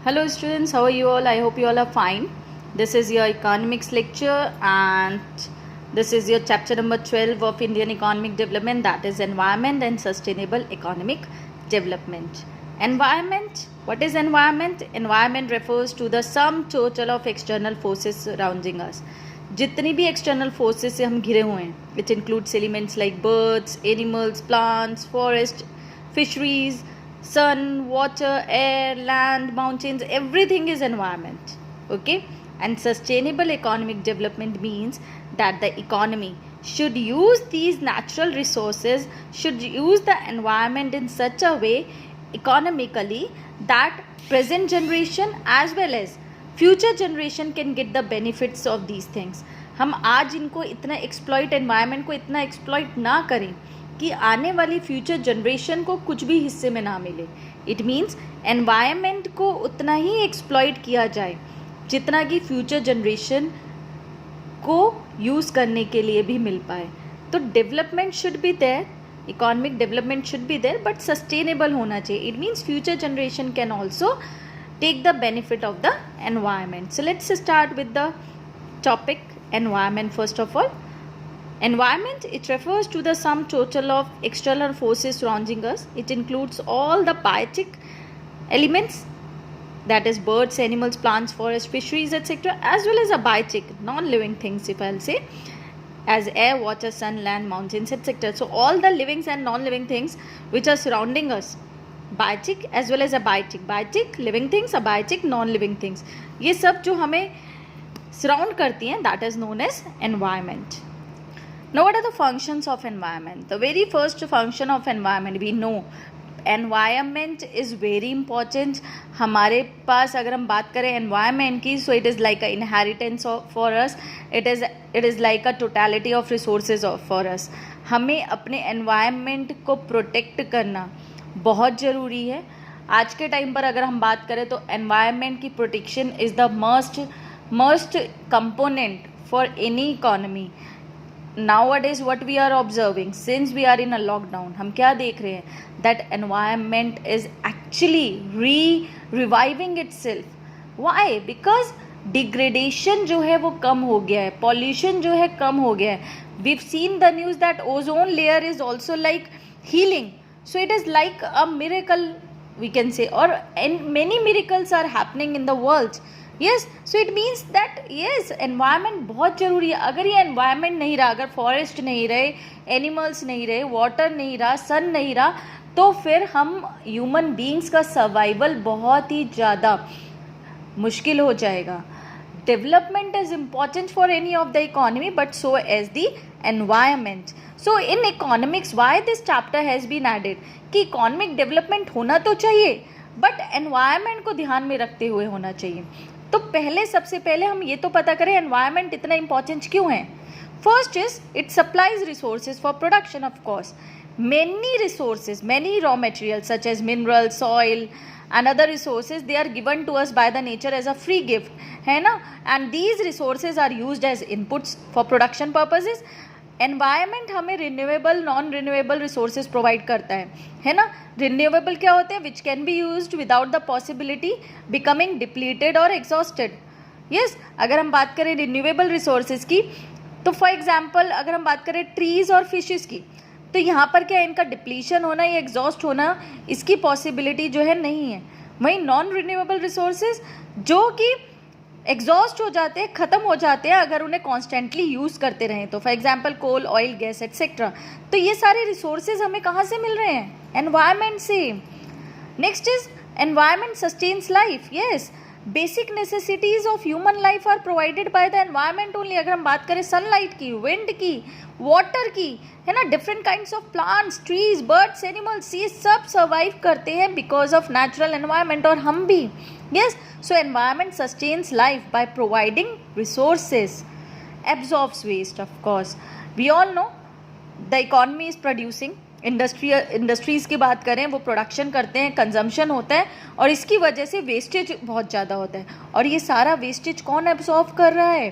Hello students, how are you all? I hope you all are fine. This is your economics lecture and this is your chapter number 12 of Indian economic development, that is environment and sustainable economic development. Environment, what is environment? Environment refers to the sum total of external forces surrounding us. जितनी भी external forces से हम घिरे हुए हैं, which includes elements like birds, animals, plants, forest, fisheries, sun, water, air, land, mountains, everything is environment. Okay, and sustainable economic development means that the economy should use these natural resources, should use the environment in such a way economically that present generation as well as future generation can get the benefits of these things. हम आज इनको इतना exploit, environment को इतना exploit ना करें कि आने वाली फ्यूचर जनरेशन को कुछ भी हिस्से में ना मिले. इट मीन्स एनवायरनमेंट को उतना ही एक्सप्लॉइट किया जाए जितना कि फ्यूचर जनरेशन को यूज़ करने के लिए भी मिल पाए. तो development should be there, economic development should be there, but sustainable होना चाहिए. It means future generation can also take the benefit of the environment. So let's start with the topic environment. First of all, environment, it refers to the sum total of external forces surrounding us. It includes all the biotic elements, that is birds, animals, plants, forests, fisheries, etc., as well as abiotic non-living things, if I'll say, as air, water, sun, land, mountains, etc. So all the living and non-living things which are surrounding us, biotic as well as abiotic, biotic living things, abiotic non living things, ये सब जो हमें surround करती हैं, that is known as environment. Now what are the functions of environment? The very first function of environment, we know environment is very important. हमारे पास अगर हम बात करें एनवायरनमेंट की, so it is like a inheritance for us, it is like a totality of resources for us. हमें अपने environment को प्रोटेक्ट करना बहुत ज़रूरी है. आज के टाइम पर अगर हम बात करें तो एनवायरनमेंट की protection is the must component for any economy. Nowadays what we are observing, since we are in a lockdown, हम क्या देख रहे हैं, that environment is actually reviving itself. Why? Because degradation जो है वो कम हो गया है, pollution जो है कम हो गया है. We've seen the news that ozone layer is also like healing. So it is like a miracle, we can say, or many miracles are happening in the world. Yes, so it means that yes, environment बहुत ज़रूरी है. अगर ये environment नहीं रहा, अगर forest नहीं रहे, animals नहीं रहे, water नहीं रहा, sun नहीं रहा, तो फिर हम human beings का survival बहुत ही ज़्यादा मुश्किल हो जाएगा. Development is important for any of the economy, but so as the environment. So in economics, why this chapter has been added कि economic development होना तो चाहिए, but environment को ध्यान में रखते हुए होना चाहिए. तो सबसे पहले हम ये तो पता करें environment इतना important क्यों है. First is it supplies resources for production, of course. Many resources, many raw materials such as minerals, soil and other resources, they are given to us by the nature as a free gift, है ना. And these resources are used as inputs for production purposes. Environment हमें renewable, non renewable resources provide करता है ना. Renewable क्या होते हैं? Which can be used without the possibility becoming depleted और एग्जॉस्टेड. यस, अगर हम बात करें रिन्यूएबल रिसोर्सेज की, तो फॉर एग्जांपल अगर हम बात करें ट्रीज और फिशेस की, तो यहाँ पर क्या इनका डिप्लीशन होना या एग्जॉस्ट होना, इसकी पॉसिबिलिटी जो है नहीं है. वहीं नॉन रिन्यूएबल रिसोर्सेज जो कि एग्जॉस्ट हो जाते हैं, ख़त्म हो जाते हैं अगर उन्हें कॉन्स्टेंटली यूज़ करते रहें. तो for example coal, oil, gas etcetera. तो ये सारे रिसोर्सेज हमें कहाँ से मिल रहे हैं? एनवायरनमेंट से. Next is environment sustains life. Yes, basic necessities of human life are provided by the environment only. अगर हम बात करें सनलाइट की, विंड की, वाटर की, है ना, different kinds of plants, trees, birds, animals, ये सब सर्वाइव करते हैं बिकॉज ऑफ नेचुरल एनवायरनमेंट, और हम भी. Yes, so environment sustains life by providing resources, absorbs waste, of course. We all know the economy is producing. Industries की बात करें, वो प्रोडक्शन करते हैं, कंजम्पशन होता है, और इसकी वजह से वेस्टेज बहुत ज़्यादा होता है. और ये सारा वेस्टेज कौन एब्जॉर्ब कर रहा है?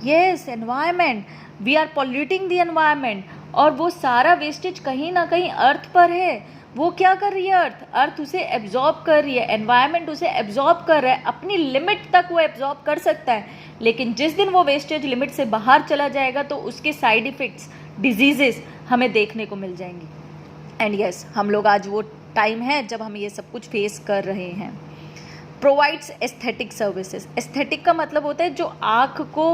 Yes, environment. We are polluting the environment, और वो सारा वेस्टेज कहीं ना कहीं अर्थ पर है. वो क्या कर रही है, अर्थ उसे एब्जॉर्ब कर रही है, एनवायरनमेंट उसे एब्जॉर्ब कर रहा है, अपनी लिमिट तक वो एब्जॉर्ब कर सकता है। लेकिन जिस दिन वो वेस्टेज लिमिट से बाहर चला जाएगा तो उसके साइड इफेक्ट्स, डिजीजेस हमें देखने को मिल जाएंगी। एंड यस, हम लोग आज वो टाइम है जब हम ये सब कुछ फेस कर रहे हैं। Provides aesthetic services. एस्थेटिक का मतलब होता है जो आँख को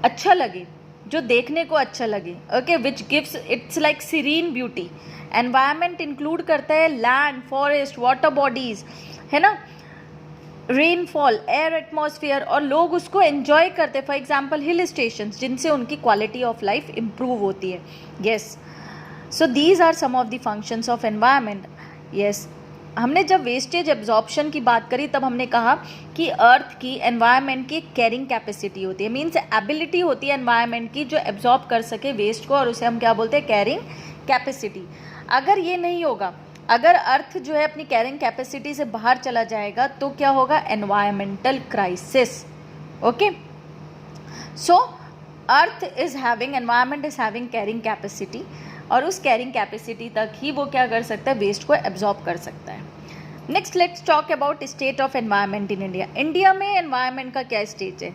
अच्छा लगे, जो देखने को अच्छा लगे, okay, which gives its like serene beauty. Environment include करता है लैंड, फॉरेस्ट, वाटर बॉडीज, है ना, रेनफॉल, एयर एटमॉस्फेयर, और लोग उसको एंजॉय करते हैं। फॉर एग्जाम्पल हिल स्टेशन, जिनसे उनकी क्वालिटी ऑफ लाइफ इम्प्रूव होती है। Yes, so these are some of the functions of environment. Yes, हमने जब वेस्टेज एब्जॉर्प्शन की बात करी तब हमने कहा कि अर्थ की, एनवायरनमेंट की कैरिंग कैपेसिटी होती है, मीन्स एबिलिटी होती है एनवायरनमेंट की जो एब्जॉर्ब कर सके वेस्ट को, और उसे हम क्या बोलते हैं, कैरिंग कैपेसिटी। अगर ये नहीं होगा, अगर अर्थ जो है अपनी कैरिंग कैपेसिटी से बाहर चला जाएगा तो क्या होगा, environmental crisis. Okay, so earth is having, environment is having carrying capacity, और उस कैरिंग कैपेसिटी तक ही वो क्या कर सकता है, वेस्ट को एब्जॉर्ब कर सकता है। Next let's talk about state of environment in India. India में एनवायरनमेंट का क्या स्टेट है?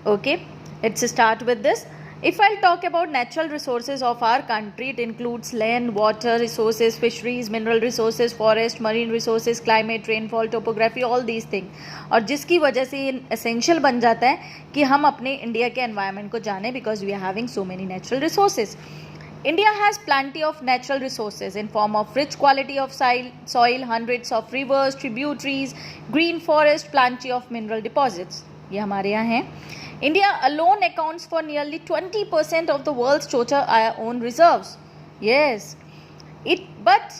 Okay, let's start with this. If I'll talk about natural resources of our country, it includes land, water resources, fisheries, mineral resources, forest, marine resources, climate, rainfall, topography, all these things. और जिसकी वजह से ये essential बन जाता है कि हम अपने इंडिया के environment को जानें, because we are having so many natural resources. India has plenty of natural resources in form of rich quality of soil, hundreds of rivers, tributaries, green forest, plenty of mineral deposits. ये हमारे यहाँ हैं. India alone accounts for nearly 20% of the world's total own reserves. Yes, but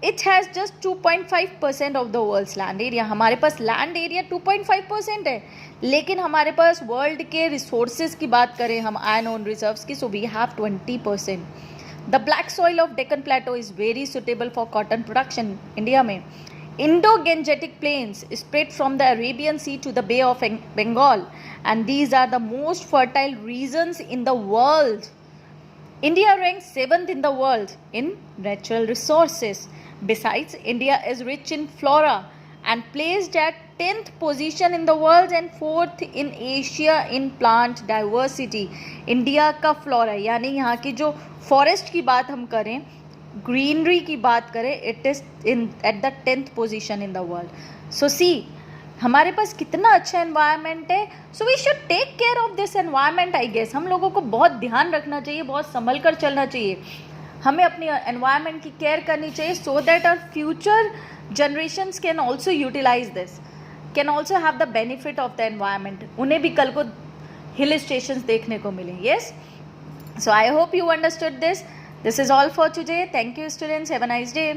it has just 2.5% of the world's land area. हमारे पास land area 2.5% है, लेकिन हमारे पास world के resources की बात करें हम, iron ore reserves की, so we have 20%. The black soil of Deccan Plateau is very suitable for cotton production. India में Indo-Gangetic plains spread from the Arabian Sea to the Bay of Bengal, and these are the most fertile regions in the world. India ranks 7th in the world in natural resources. Besides, India is rich in flora and placed at 10th position in the world and 4th in Asia in plant diversity. India का flora यानी यहाँ की जो forest की बात हम करें, greenery की बात करें, it is in at the 10th position in the world. So see, हमारे पास कितना अच्छा एनवायरनमेंट है. So we should take care of this environment. I guess हम लोगों को बहुत ध्यान रखना चाहिए, बहुत संभल कर चलना चाहिए. हमें अपनी एनवायरनमेंट की केयर करनी चाहिए, so that our future generations can also utilise this, can also have the benefit of the environment. उन्हें भी कल को हिल स्टेशन देखने को मिले. Yes, so I hope you understood this. This is all for today. Thank you, students. Have a nice day.